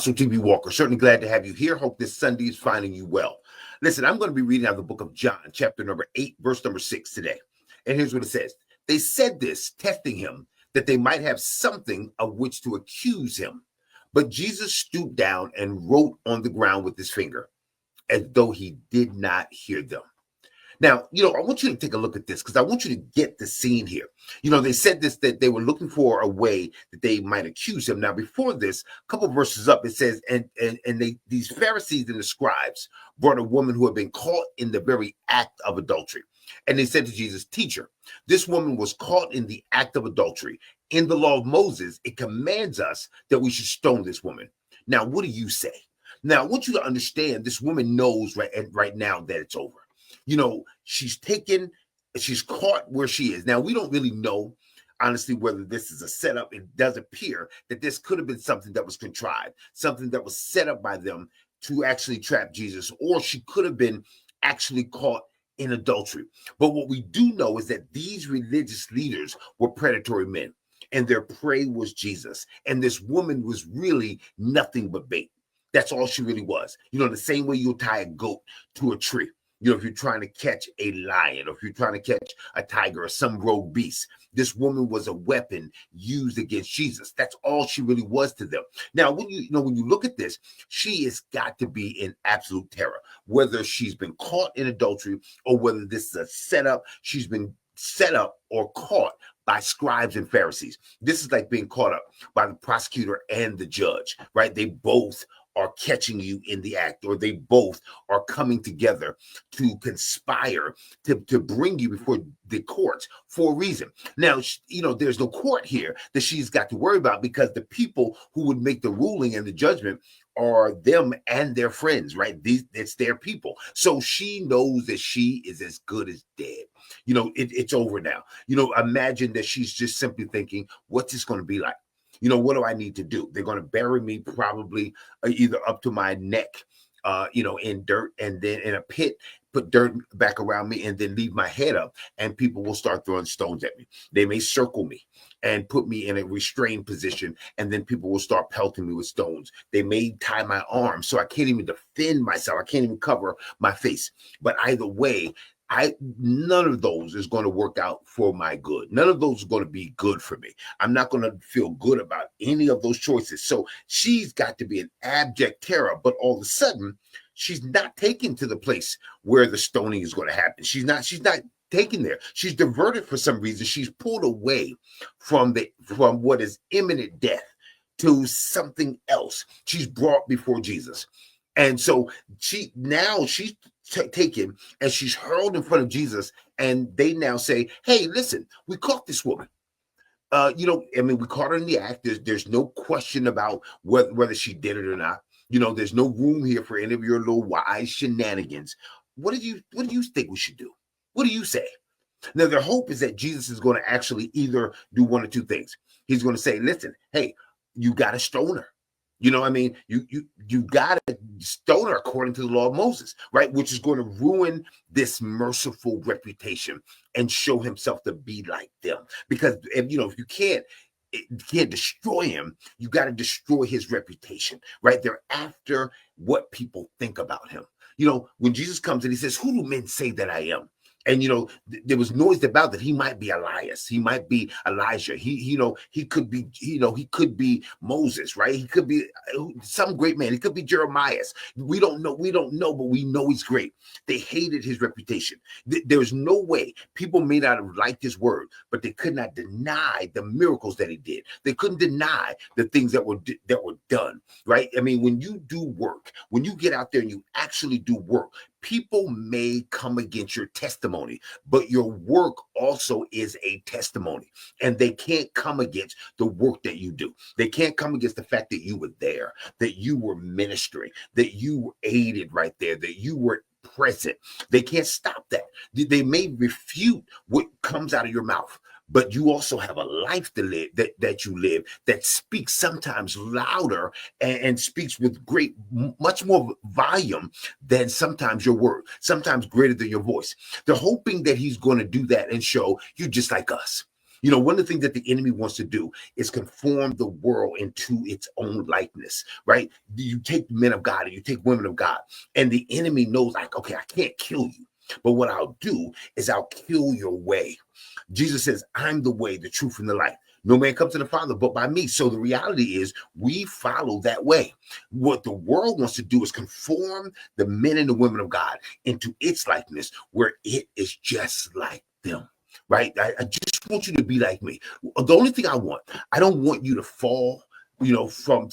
So TB Walker, certainly glad to have you here. Hope this Sunday is finding you well. Listen, I'm going to be reading out of the book of John, chapter number 8, verse number 6 today. And here's what it says. They said this, testing him, that they might have something of which to accuse him. But Jesus stooped down and wrote on the ground with his finger, as though he did not hear them. Now, I want you to take a look at this because I want you to get the scene here. They said this, that they were looking for a way that they might accuse him. Now, before this, a couple verses up, it says, and these Pharisees and the scribes brought a woman who had been caught in the very act of adultery. And they said to Jesus, "Teacher, this woman was caught in the act of adultery. In the law of Moses, it commands us that we should stone this woman. Now, what do you say?" Now, I want you to understand this woman knows right now that it's over. She's caught where she is. Now, we don't really know, honestly, whether this is a setup. It does appear that this could have been something that was contrived, something that was set up by them to actually trap Jesus, or she could have been actually caught in adultery. But what we do know is that these religious leaders were predatory men, and their prey was Jesus. And this woman was really nothing but bait. That's all she really was. The same way you tie a goat to a tree. If you're trying to catch a lion, or if you're trying to catch a tiger or some rogue beast, this woman was a weapon used against Jesus. That's all she really was to them. Now, when you look at this, she has got to be in absolute terror, whether she's been caught in adultery or whether this is a setup. She's been set up or caught by scribes and Pharisees. This is like being caught up by the prosecutor and the judge, right? They both are catching you in the act, or they both are coming together to conspire to bring you before the courts for a reason. Now, there's no court here that she's got to worry about, because the people who would make the ruling and the judgment are them and their friends, right? It's their people. So she knows that she is as good as dead. It's over now. Imagine that she's just simply thinking, what's this going to be like? What do I need to do? They're going to bury me probably either up to my neck, in dirt, and then in a pit, put dirt back around me, and then leave my head up, and people will start throwing stones at me. They may circle me and put me in a restrained position, and then people will start pelting me with stones. They may tie my arms so I can't even defend myself. I can't even cover my face. But either way, none of those is going to work out for my good. None of those is going to be good for me. I'm not going to feel good about any of those choices. So she's got to be in abject terror. But all of a sudden, she's not taken to the place where the stoning is going to happen. She's not taken there. She's diverted for some reason. She's pulled away from what is imminent death to something else. She's brought before Jesus. And so she's taken and she's hurled in front of Jesus, and they now say, "Hey, listen, we caught this woman. We caught her in the act. There's no question about whether she did it or not. There's no room here for any of your little wise shenanigans. What do you think we should do? What do you say?" Now, their hope is that Jesus is going to actually either do one or two things. He's going to say, "Listen, hey, you got to stone her. You got to stone her according to the law of Moses, right? Which is going to ruin this merciful reputation and show himself to be like them. Because if you can't destroy him, you got to destroy his reputation, right? They're after what people think about him. When Jesus comes and he says, "Who do men say that I am?" And there was noise about that he might be Elias, he might be Elijah, he could be Moses, right? He could be some great man. He could be Jeremiah. We don't know, but we know he's great. They hated his reputation. There was no way. People may not have liked his word, but they could not deny the miracles that he did. They couldn't deny the things that were done, right? When you do work, when you get out there and you actually do work, people may come against your testimony, but your work also is a testimony, and they can't come against the work that you do. They can't come against the fact that you were there, that you were ministering, that you were aided right there, that you were present. They can't stop that. They may refute what comes out of your mouth, but you also have a life to live that you live that speaks sometimes louder and speaks with much more volume than sometimes your word, sometimes greater than your voice. They're hoping that he's going to do that and show you just like us. You know, one of the things that the enemy wants to do is conform the world into its own likeness, right? You take men of God and you take women of God, and the enemy knows, like, okay, I can't kill you, but what I'll do is I'll kill your way. Jesus says, I'm the way, the truth, and the life. No man comes to the Father but by me. So the reality is we follow that way. What the world wants to do is conform the men and the women of God into its likeness, where it is just like them. Right? I just want you to be like me. The only thing I don't want you to fall, you know, from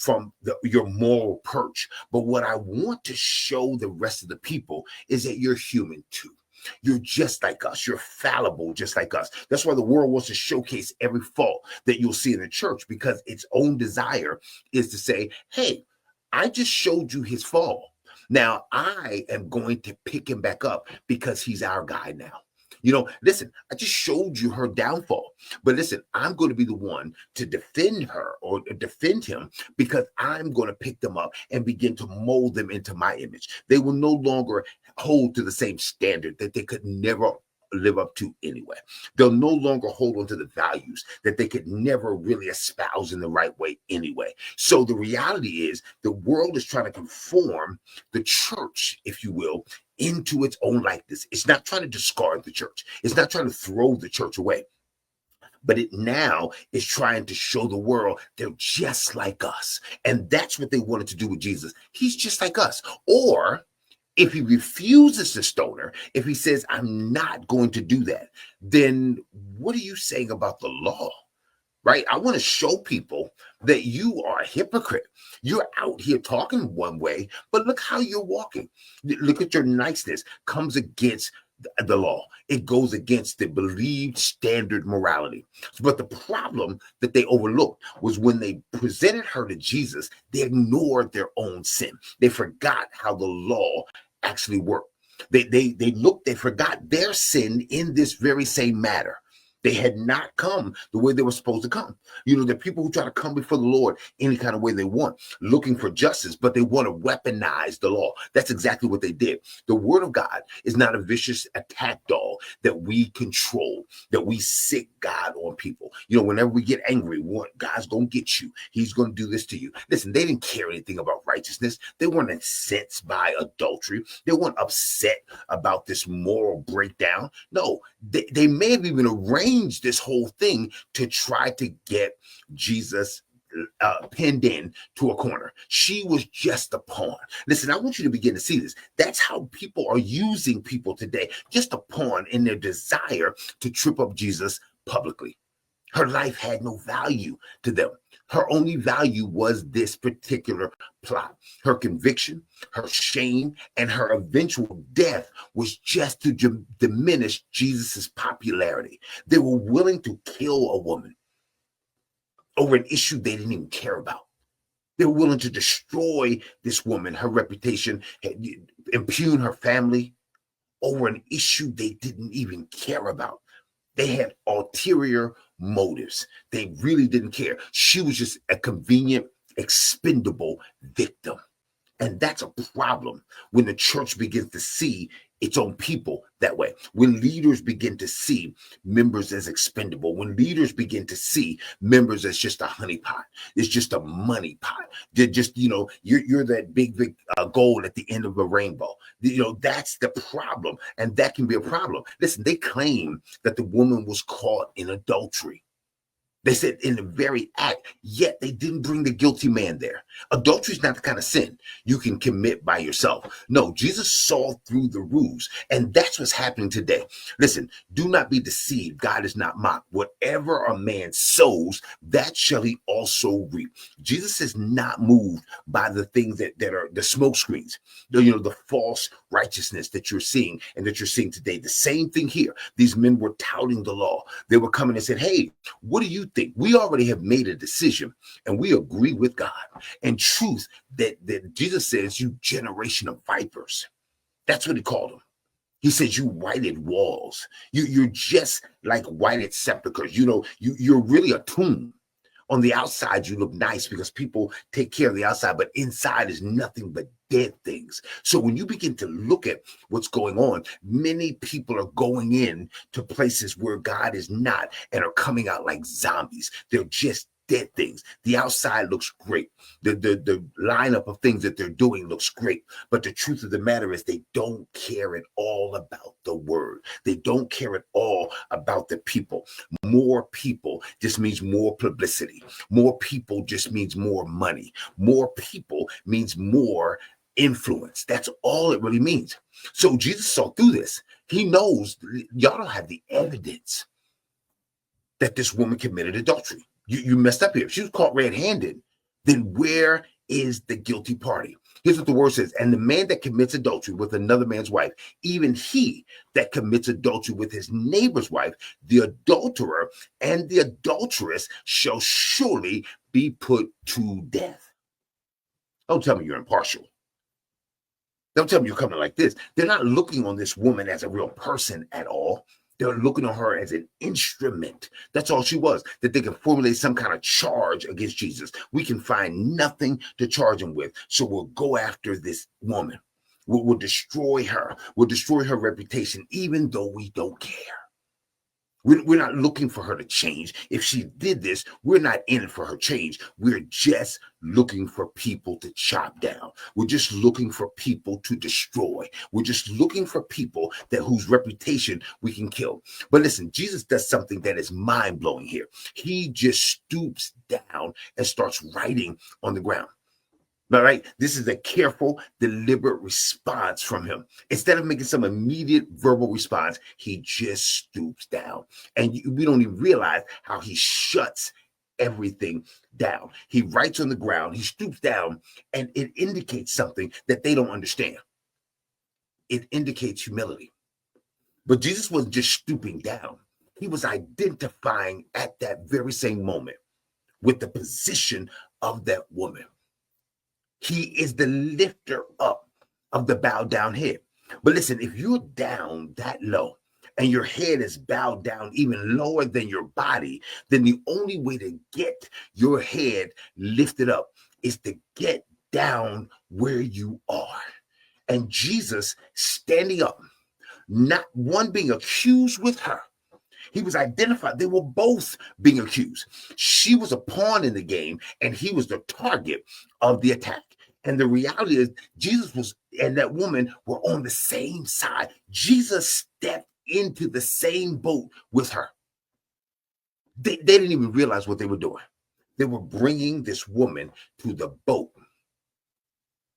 your moral perch. But what I want to show the rest of the people is that you're human too. You're just like us. You're fallible, just like us. That's why the world wants to showcase every fault that you'll see in the church, because its own desire is to say, hey, I just showed you his fall. Now I am going to pick him back up because he's our guy now. You know, listen, I just showed you her downfall. But listen, I'm going to be the one to defend her or defend him, because I'm going to pick them up and begin to mold them into my image. They will no longer hold to the same standard that they could never live up to anyway. They'll no longer hold on to the values that they could never really espouse in the right way anyway. So the reality is the world is trying to conform the church, if you will, into its own likeness. It's not trying to discard the church. It's not trying to throw the church away. But it now is trying to show the world they're just like us. And that's what they wanted to do with Jesus. He's just like us. Or if he refuses to stone her, if he says, I'm not going to do that, then what are you saying about the law? Right? I want to show people that you are a hypocrite. You're out here talking one way, but look how you're walking. Look at your niceness. Comes against the law. It goes against the believed standard morality. But the problem that they overlooked was when they presented her to Jesus, they ignored their own sin. They forgot how the law actually worked. They forgot their sin in this very same matter. They had not come the way they were supposed to come. You know, the people who try to come before the Lord any kind of way they want, looking for justice, but they want to weaponize the law. That's exactly what they did. The word of God is not a vicious attack dog that we control, that we sick God on people. You know, whenever we get angry, God's going to get you. He's going to do this to you. Listen, they didn't care anything about righteousness. They weren't incensed by adultery. They weren't upset about this moral breakdown. No, they may have even arranged this whole thing to try to get Jesus pinned in to a corner. She was just a pawn. Listen, I want you to begin to see this. That's how people are using people today, just a pawn in their desire to trip up Jesus publicly. Her life had no value to them. Her only value was this particular plot. Her conviction, her shame, and her eventual death was just to diminish Jesus's popularity. They were willing to kill a woman over an issue they didn't even care about. They were willing to destroy this woman, her reputation, impugn her family over an issue they didn't even care about. They had ulterior motives. They really didn't care. She was just a convenient, expendable victim. And that's a problem when the church begins to see its own people that way. When leaders begin to see members as expendable, when leaders begin to see members as just a honeypot, it's just a money pot. They're just, you know, you're that big gold at the end of a rainbow. You know, that's the problem. And that can be a problem. Listen, they claim that the woman was caught in adultery. They said in the very act, yet they didn't bring the guilty man there. Adultery is not the kind of sin you can commit by yourself. No, Jesus saw through the ruse, and that's what's happening today. Listen, do not be deceived. God is not mocked. Whatever a man sows, that shall he also reap. Jesus is not moved by the things that are the smoke screens, the false righteousness that you're seeing and that you're seeing today. The same thing here. These men were touting the law. They were coming and said, hey, what do you think? We already have made a decision and we agree with God and truth that Jesus says, you generation of vipers. That's what he called them. He says, you whited walls. You're just like whited sepulchres. You're really a tomb. On the outside, you look nice because people take care of the outside, but inside is nothing but dead things. So when you begin to look at what's going on, many people are going in to places where God is not and are coming out like zombies. They're just dead things. The outside looks great. The lineup of things that they're doing looks great. But the truth of the matter is they don't care at all about the word. They don't care at all about the people. More people just means more publicity. More people just means more money. More people means more influence. That's all it really means. So Jesus saw through this. He knows y'all don't have the evidence that this woman committed adultery. You messed up here. If she was caught red-handed, then where is the guilty party? Here's what the word says. And the man that commits adultery with another man's wife, even he that commits adultery with his neighbor's wife, the adulterer and the adulteress shall surely be put to death. Don't tell me you're impartial. Don't tell me you're coming like this. They're not looking on this woman as a real person at all. They're looking on her as an instrument. That's all she was, that they can formulate some kind of charge against Jesus. We can find nothing to charge him with. So we'll go after this woman. We'll destroy her. We'll destroy her reputation, even though we don't care. We're not looking for her to change. If she did this, we're not in it for her change. We're just looking for people to chop down. We're just looking for people to destroy. We're just looking for people that whose reputation we can kill. But listen, Jesus does something that is mind-blowing here. He just stoops down and starts writing on the ground. All right, this is a careful, deliberate response from him. Instead of making some immediate verbal response, he just stoops down. And we don't even realize how he shuts everything down. He writes on the ground, he stoops down, and it indicates something that they don't understand. It indicates humility. But Jesus wasn't just stooping down. He was identifying at that very same moment with the position of that woman. He is the lifter up of the bowed down head. But listen, if you're down that low and your head is bowed down even lower than your body, then the only way to get your head lifted up is to get down where you are. And Jesus standing up, not one being accused with her. He was identified. They were both being accused. She was a pawn in the game, and he was the target of the attack. And the reality is, Jesus and that woman were on the same side. Jesus stepped into the same boat with her. They didn't even realize what they were doing. They were bringing this woman to the boat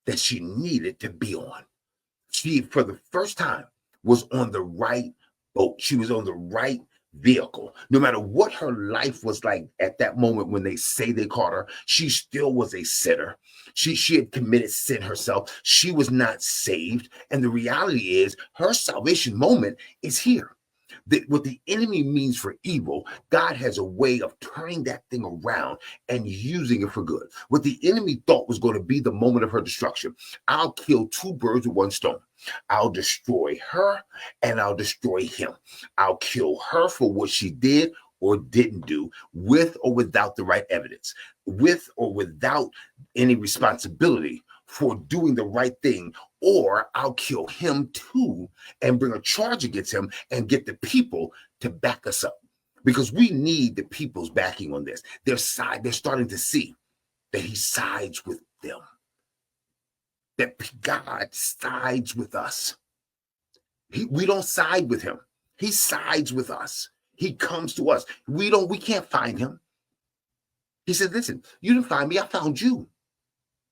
that she needed to be on. She, for the first time, was on the right boat. She was on the right vehicle. No matter what her life was like at that moment when they say they caught her, she still was a sinner. She had committed sin herself. She was not saved. And the reality is her salvation moment is here. What the enemy means for evil, God has a way of turning that thing around and using it for good. What the enemy thought was going to be the moment of her destruction, I'll kill two birds with one stone. I'll destroy her and I'll destroy him. I'll kill her for what she did or didn't do, with or without the right evidence, with or without any responsibility for doing the right thing, or I'll kill him too and bring a charge against him and get the people to back us up, because we need the people's backing on this. They're starting to see that he sides with them, that God sides with us. We don't side with him. He sides with us. He comes to us. We can't find him. He said, listen, you didn't find me, I found you.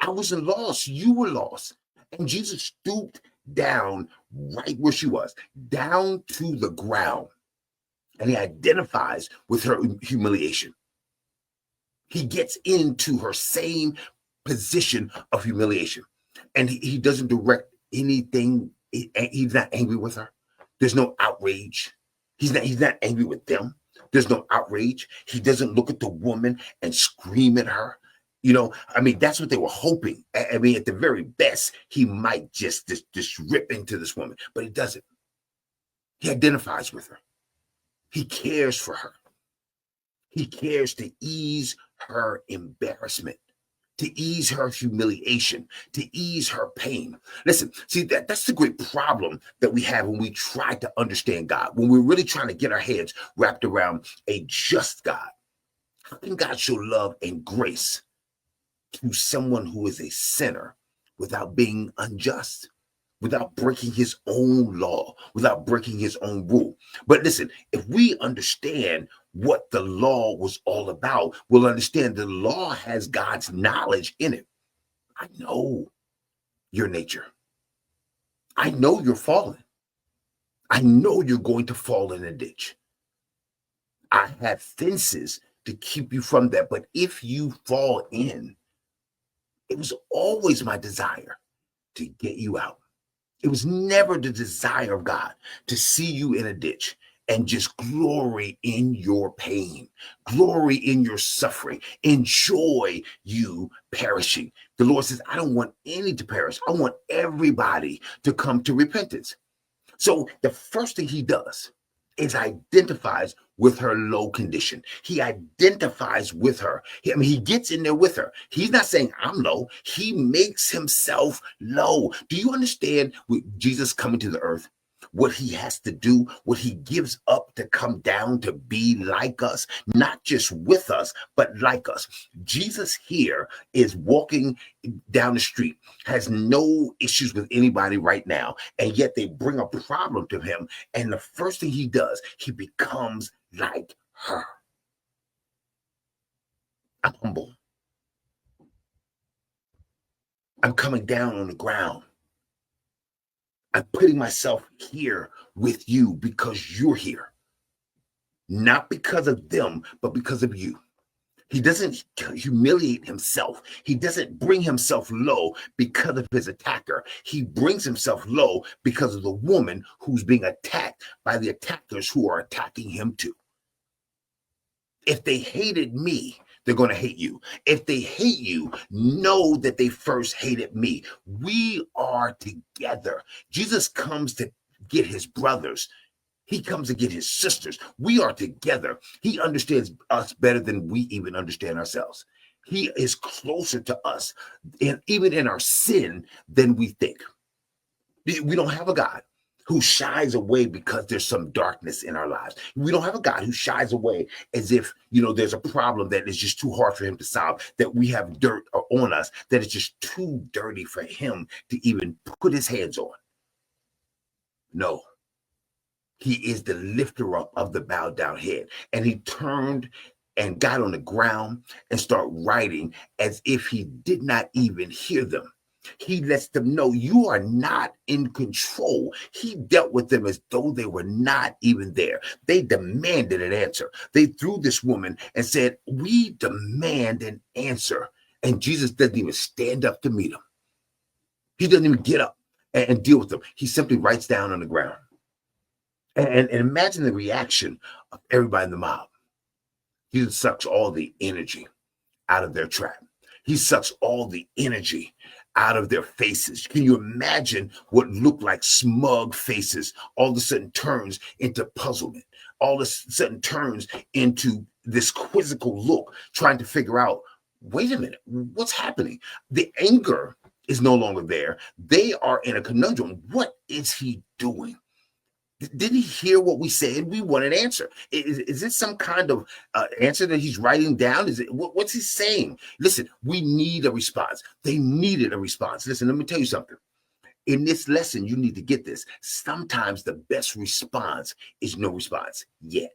I wasn't lost. You were lost. And Jesus stooped down right where she was, down to the ground. And he identifies with her humiliation. He gets into her same position of humiliation. And he doesn't direct anything. He's not angry with her. There's no outrage. He's not angry with them. There's no outrage. He doesn't look at the woman and scream at her. That's what they were hoping. At the very best, he might just rip into this woman, but he doesn't. He identifies with her. He cares for her. He cares to ease her embarrassment. to ease her humiliation, to ease her pain. Listen, see, that's the great problem that we have when we try to understand God, when we're really trying to get our heads wrapped around a just God. How can God show love and grace to someone who is a sinner without being unjust, without breaking his own law, without breaking his own rule? But listen, if we understand what the law was all about, we'll understand the law has God's knowledge in it. I know your nature. I know you're fallen. I know you're going to fall in a ditch. I have fences to keep you from that. But if you fall in, it was always my desire to get you out. It was never the desire of God to see you in a ditch and just glory in your pain, glory in your suffering, enjoy you perishing. The Lord says, I don't want any to perish. I want everybody to come to repentance. So the first thing he does is identifies with her low condition. He identifies with her. He gets in there with her. He's not saying I'm low. He makes himself low. Do you understand with Jesus coming to the earth, what he has to do, what he gives up to come down to be like us, not just with us, but like us? Jesus here is walking down the street, has no issues with anybody right now, and yet they bring a problem to him. And the first thing he does, he becomes like her. I'm humble. I'm coming down on the ground. I'm putting myself here with you because you're here. Not because of them, but because of you. He doesn't humiliate himself. He doesn't bring himself low because of his attacker. He brings himself low because of the woman who's being attacked by the attackers who are attacking him too. If they hated me, they're going to hate you. If they hate you, know that they first hated me. We are together. Jesus comes to get his brothers. He comes to get his sisters. We are together. He understands us better than we even understand ourselves. He is closer to us, and even in our sin, than we think. We don't have a God who shies away because there's some darkness in our lives. We don't have a God who shies away as if, there's a problem that is just too hard for him to solve, that we have dirt on us, that it's just too dirty for him to even put his hands on. No. He is the lifter up of the bowed down head. And he turned and got on the ground and started writing as if he did not even hear them. He lets them know you are not in control. He dealt with them as though they were not even there. They demanded an answer. They threw this woman and said, we demand an answer. And Jesus doesn't even stand up to meet them. He doesn't even get up and deal with them. He simply writes down on the ground. And imagine the reaction of everybody in the mob. He sucks all the energy out of their trap. He sucks all the energy out of their faces. Can you imagine what looked like smug faces all of a sudden turns into puzzlement? All of a sudden turns into this quizzical look, trying to figure out, wait a minute, what's happening? The anger is no longer there. They are in a conundrum. What is he doing? Didn't he hear what we said? We want an answer. Is this some kind of answer that he's writing down? Is it what's he saying? Listen, we need a response. They needed a response. Listen, let me tell you something. In this lesson, you need to get this. Sometimes the best response is no response yet.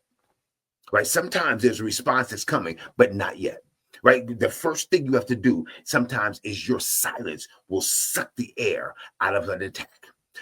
Right? Sometimes there's a response that's coming, but not yet. Right? The first thing you have to do sometimes is your silence will suck the air out of an attack.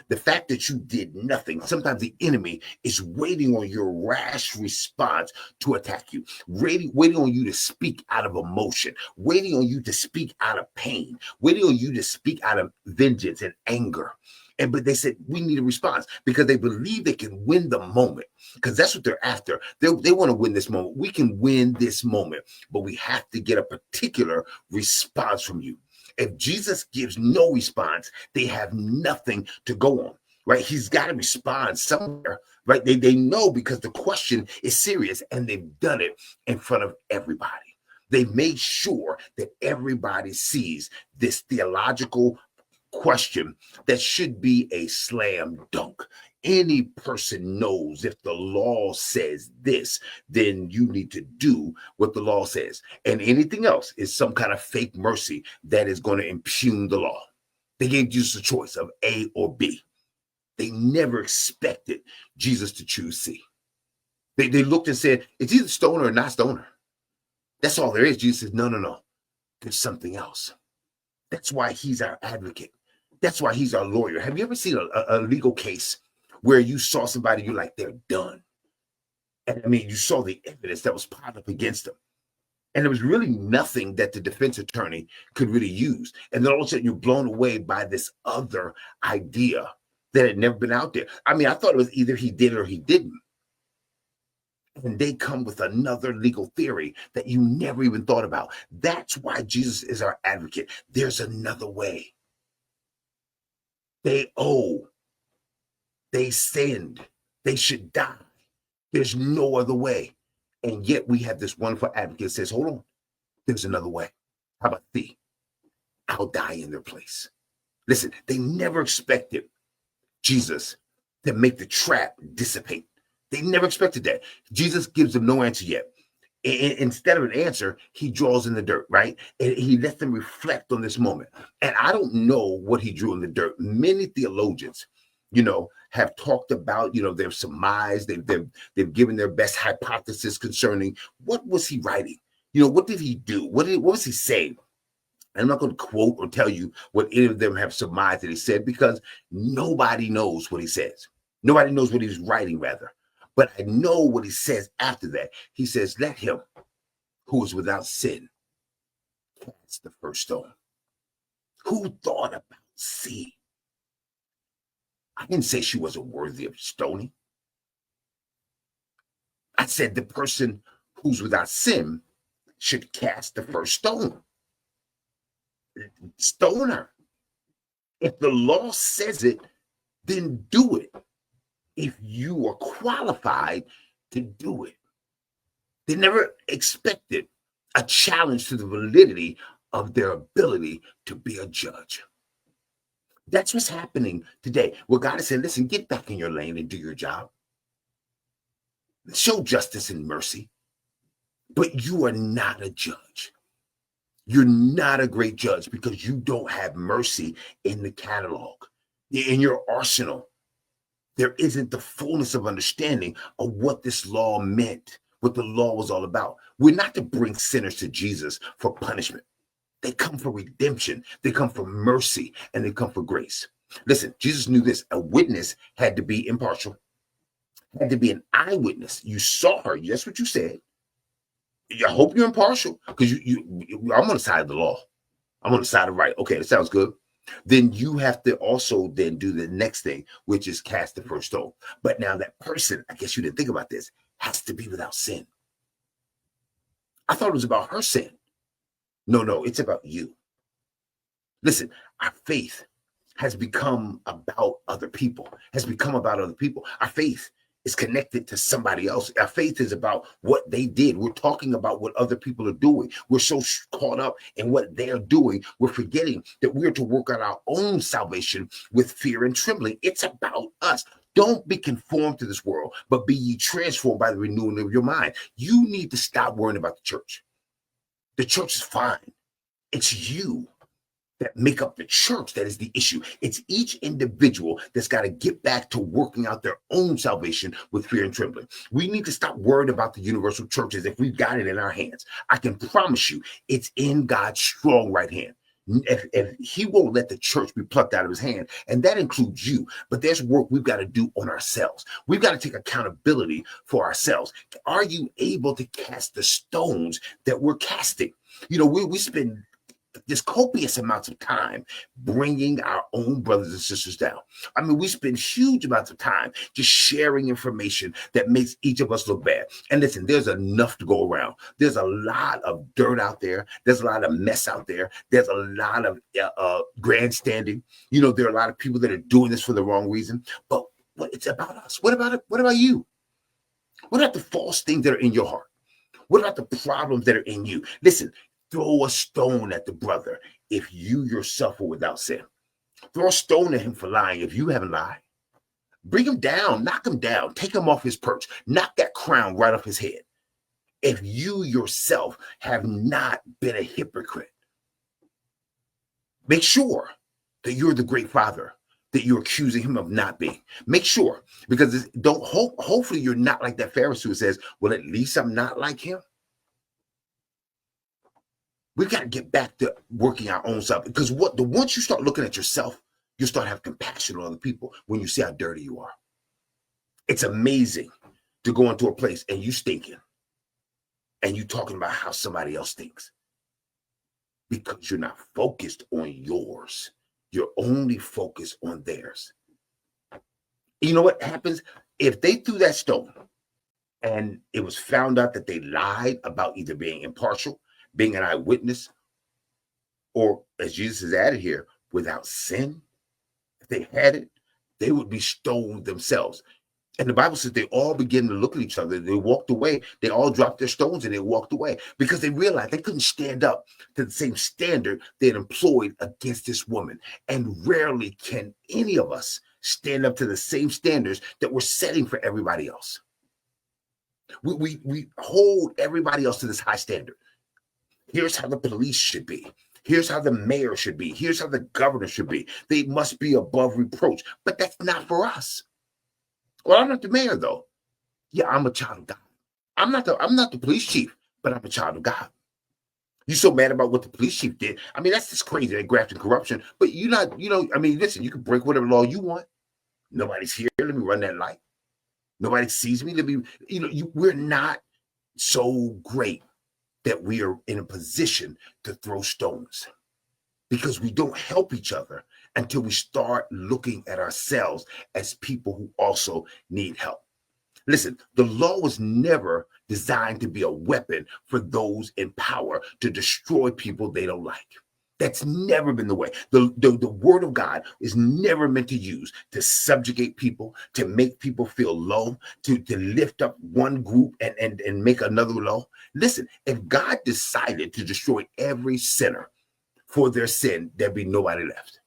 The fact that you did nothing, sometimes the enemy is waiting on your rash response to attack you, waiting on you to speak out of emotion, waiting on you to speak out of pain, waiting on you to speak out of vengeance and anger. But they said, we need a response because they believe they can win the moment, because that's what they're after. They want to win this moment. We can win this moment, but we have to get a particular response from you. If Jesus gives no response, they have nothing to go on, right? He's got to respond somewhere, right? They know because the question is serious and they've done it in front of everybody. They made sure that everybody sees this theological question that should be a slam dunk. Any person knows if the law says this, then you need to do what the law says. And anything else is some kind of fake mercy that is going to impugn the law. They gave Jesus a choice of A or B. They never expected Jesus to choose C. They looked and said, it's either stoner or not stoner. That's all there is. Jesus says, no. There's something else. That's why he's our advocate. That's why he's our lawyer. Have you ever seen a legal case where you saw somebody, you're like, they're done? And I mean, you saw the evidence that was piled up against them. And there was really nothing that the defense attorney could really use. And then all of a sudden you're blown away by this other idea that had never been out there. I mean, I thought it was either he did or he didn't. And they come with another legal theory that you never even thought about. That's why Jesus is our advocate. There's another way. They owe. They sinned. They should die. There's no other way. And yet we have this wonderful advocate that says, hold on, there's another way. How about thee? I'll die in their place. Listen, they never expected Jesus to make the trap dissipate. They never expected that. Jesus gives them no answer yet. Instead of an answer, he draws in the dirt, right? And he lets them reflect on this moment. And I don't know what he drew in the dirt. Many theologians, have talked about, they've surmised, they've given their best hypothesis concerning what was he writing? What did he do? What was he saying? I'm not going to quote or tell you what any of them have surmised that he said, because nobody knows what he says. Nobody knows what he was writing, rather. But I know what he says after that. He says, let him who is without sin cast the first stone. Who thought about sin? I didn't say she wasn't worthy of stoning. I said the person who's without sin should cast the first stone. Stone her. If the law says it, then do it. If you are qualified to do it. They never expected a challenge to the validity of their ability to be a judge. That's what's happening today. Where God is saying, listen, get back in your lane and do your job. Show justice and mercy. But you are not a judge. You're not a great judge because you don't have mercy in the catalog, in your arsenal. There isn't the fullness of understanding of what this law meant, what the law was all about. We're not to bring sinners to Jesus for punishment. They come for redemption. They come for mercy, and they come for grace. Listen, Jesus knew this. A witness had to be impartial, had to be an eyewitness. You saw her. That's what you said. I hope you're impartial, because I'm on the side of the law. I'm on the side of right. Okay, that sounds good. Then you have to also then do the next thing, which is cast the first stone. But now that person, I guess you didn't think about this, has to be without sin. I thought it was about her sin. No, it's about you. Listen, our faith has become about other people, Our faith is connected to somebody else. Our faith is about what they did. We're talking about what other people are doing. We're so caught up in what they're doing, we're forgetting that we're to work out our own salvation with fear and trembling. It's about us. Don't be conformed to this world, but be ye transformed by the renewing of your mind. You need to stop worrying about the church. The church is fine. It's you that make up the church that is the issue. It's each individual that's got to get back to working out their own salvation with fear and trembling. We need to stop worrying about the universal churches if we've got it in our hands. I can promise you it's in God's strong right hand. If he won't let the church be plucked out of his hand, and that includes you. But there's work we've got to do on ourselves. We've got to take accountability for ourselves. Are you able to cast the stones that we're casting? We spend this copious amounts of time bringing our own brothers and sisters down. I mean, we spend huge amounts of time just sharing information that makes each of us look bad. And listen, there's enough to go around. There's a lot of dirt out there. There's a lot of mess out there. There's a lot of grandstanding. There are a lot of people that are doing this for the wrong reason. But it's about us. What about it? What about you? What about the false things that are in your heart? What about the problems that are in you? Listen, throw a stone at the brother if you yourself are without sin. Throw a stone at him for lying if you haven't lied. Bring him down, knock him down, take him off his perch, knock that crown right off his head. If you yourself have not been a hypocrite, make sure that you're the great father that you're accusing him of not being. Make sure, because hopefully you're not like that Pharisee who says, well, at least I'm not like him. We've got to get back to working our own self, because once you start looking at yourself, you start having compassion on other people when you see how dirty you are. It's amazing to go into a place and you stinking and you talking about how somebody else stinks, because you're not focused on yours. You're only focused on theirs. You know what happens if they threw that stone and it was found out that they lied about either being impartial, being an eyewitness, or, as Jesus has added here, without sin? If they had it, they would be stoned themselves. And the Bible says they all began to look at each other. They walked away. They all dropped their stones and they walked away because they realized they couldn't stand up to the same standard they had employed against this woman. And rarely can any of us stand up to the same standards that we're setting for everybody else. We hold everybody else to this high standard. Here's how the police should be. Here's how the mayor should be. Here's how the governor should be. They must be above reproach. But that's not for us. Well, I'm not the mayor, though. Yeah, I'm a child of God. I'm not the police chief, but I'm a child of God. You so mad about what the police chief did? I mean, that's just crazy. They graft and corruption. But you're not, I mean, listen, you can break whatever law you want. Nobody's here. Let me run that light. Nobody sees me. Let me, we're not so great that we are in a position to throw stones, because we don't help each other until we start looking at ourselves as people who also need help. Listen, the law was never designed to be a weapon for those in power to destroy people they don't like. That's never been the way. The word of God is never meant to use to subjugate people, to make people feel low, to lift up one group and make another low. Listen, if God decided to destroy every sinner for their sin, there'd be nobody left.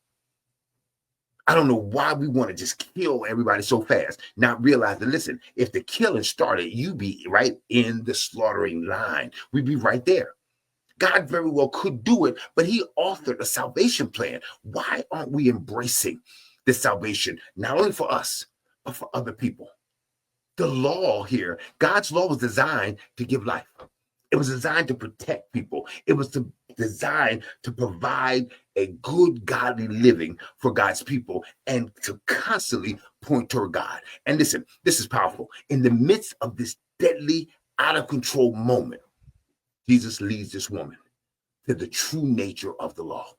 I don't know why we want to just kill everybody so fast, not realize that, listen, if the killing started, you'd be right in the slaughtering line. We'd be right there. God very well could do it, but he authored a salvation plan. Why aren't we embracing this salvation, not only for us, but for other people? The law here, God's law was designed to give life. It was designed to protect people. It was designed to provide a good, godly living for God's people and to constantly point toward God. And listen, this is powerful. In the midst of this deadly, out of control moment, Jesus leads this woman to the true nature of the law.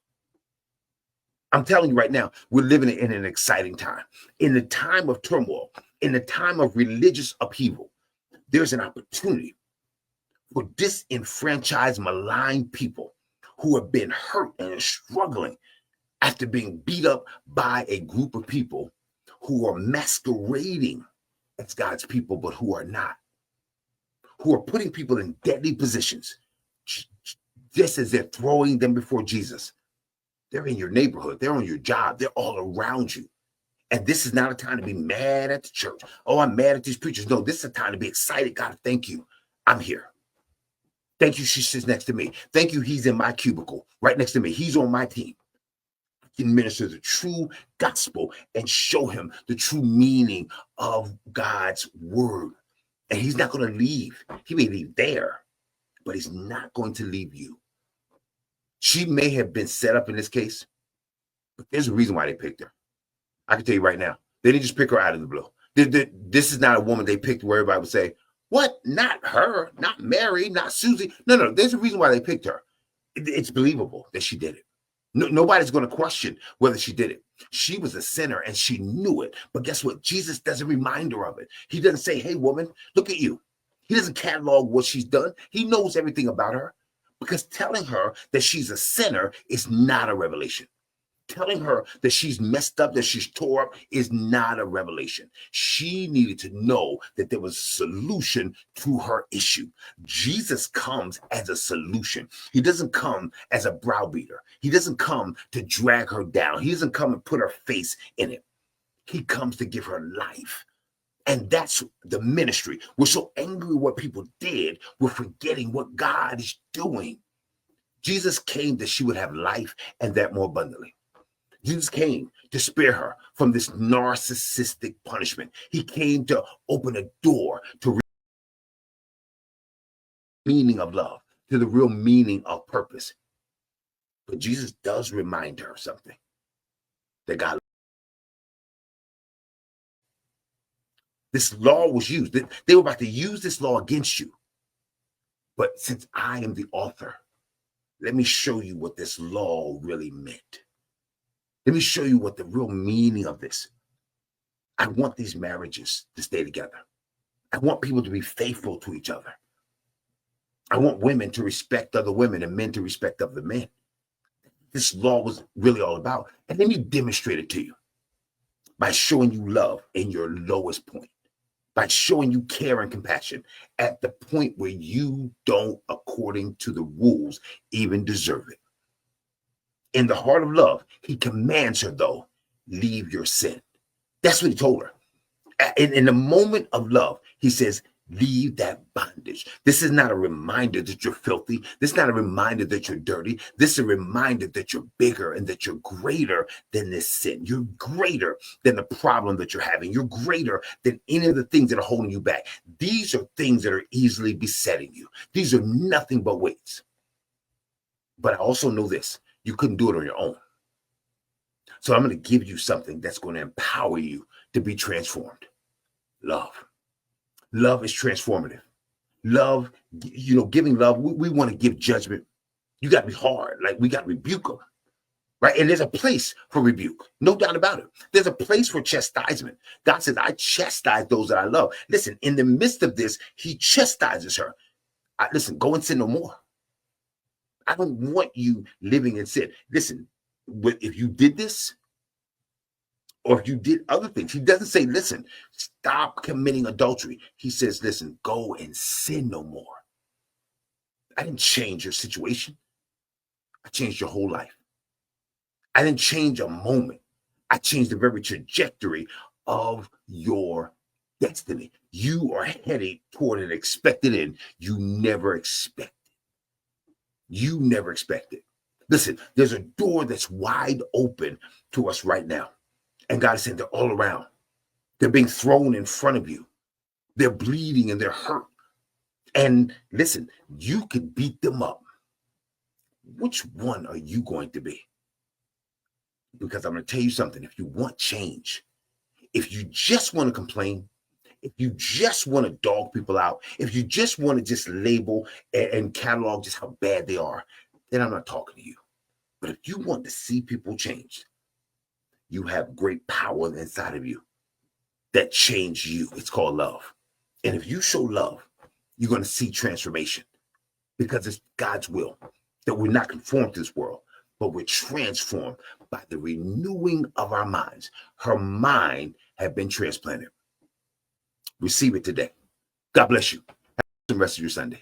I'm telling you right now, we're living in an exciting time. In the time of turmoil, in the time of religious upheaval, there's an opportunity for disenfranchised, maligned people who have been hurt and are struggling after being beat up by a group of people who are masquerading as God's people, but who are not, who are putting people in deadly positions, just as they're throwing them before Jesus. They're in your neighborhood. They're on your job. They're all around you. And this is not a time to be mad at the church. Oh, I'm mad at these preachers. No, this is a time to be excited. God, thank you. I'm here. Thank you, she sits next to me. Thank you, he's in my cubicle, right next to me. He's on my team. I can minister the true gospel and show him the true meaning of God's word. And he's not going to leave. He may leave there, but he's not going to leave you. She may have been set up in this case, but there's a reason why they picked her. I can tell you right now, they didn't just pick her out of the blue. This is not a woman they picked where everybody would say, what? Not her, not Mary, not Susie. No, there's a reason why they picked her. It's believable that she did it. Nobody's going to question whether she did it. She was a sinner and she knew it. But guess what? Jesus doesn't remind her of it. He doesn't say, hey, woman, look at you. He doesn't catalog what she's done. He knows everything about her, because telling her that she's a sinner is not a revelation. Telling her that she's messed up, that she's tore up is not a revelation. She needed to know that there was a solution to her issue. Jesus comes as a solution. He doesn't come as a browbeater. He doesn't come to drag her down. He doesn't come and put her face in it. He comes to give her life. And that's the ministry. We're so angry with what people did, we're forgetting what God is doing. Jesus came that she would have life and that more abundantly. Jesus came to spare her from this narcissistic punishment. He came to open a door to the meaning of love, to the real meaning of purpose. But Jesus does remind her of something, that God, this law was used. They were about to use this law against you. But since I am the author, let me show you what this law really meant. Let me show you what the real meaning of this. I want these marriages to stay together. I want people to be faithful to each other. I want women to respect other women and men to respect other men. This law was really all about. And let me demonstrate it to you by showing you love in your lowest point, by showing you care and compassion at the point where you don't, according to the rules, even deserve it. In the heart of love, he commands her, though, leave your sin. That's what he told her. In the moment of love, he says, leave that bondage. This is not a reminder that you're filthy. This is not a reminder that you're dirty. This is a reminder that you're bigger and that you're greater than this sin. You're greater than the problem that you're having. You're greater than any of the things that are holding you back. These are things that are easily besetting you. These are nothing but weights. But I also know this. You couldn't do it on your own. So I'm going to give you something that's going to empower you to be transformed. Love. Love is transformative. Love, giving love, we want to give judgment. You got to be hard. Like, we got to rebuke them, right? And there's a place for rebuke. No doubt about it. There's a place for chastisement. God says, I chastise those that I love. Listen, in the midst of this, he chastises her. Listen, go and sin no more. I don't want you living in sin. Listen, if you did this, or if you did other things, he doesn't say, listen, stop committing adultery. He says, listen, go and sin no more. I didn't change your situation. I changed your whole life. I didn't change a moment. I changed the very trajectory of your destiny. You are headed toward an expected end you never expected. You never expected. Listen, there's a door that's wide open to us right now. And God is saying they're all around. They're being thrown in front of you. They're bleeding and they're hurt. And listen, you could beat them up. Which one are you going to be? Because I'm going to tell you something. If you want change, if you just want to complain, if you just want to dog people out, if you just want to just label and catalog just how bad they are, then I'm not talking to you. But if you want to see people change, you have great power inside of you that change you. It's called love. And if you show love, you're going to see transformation, because it's God's will that we're not conformed to this world, but we're transformed by the renewing of our minds. Her mind had been transplanted. Receive it today. God bless you. Have the rest of your Sunday.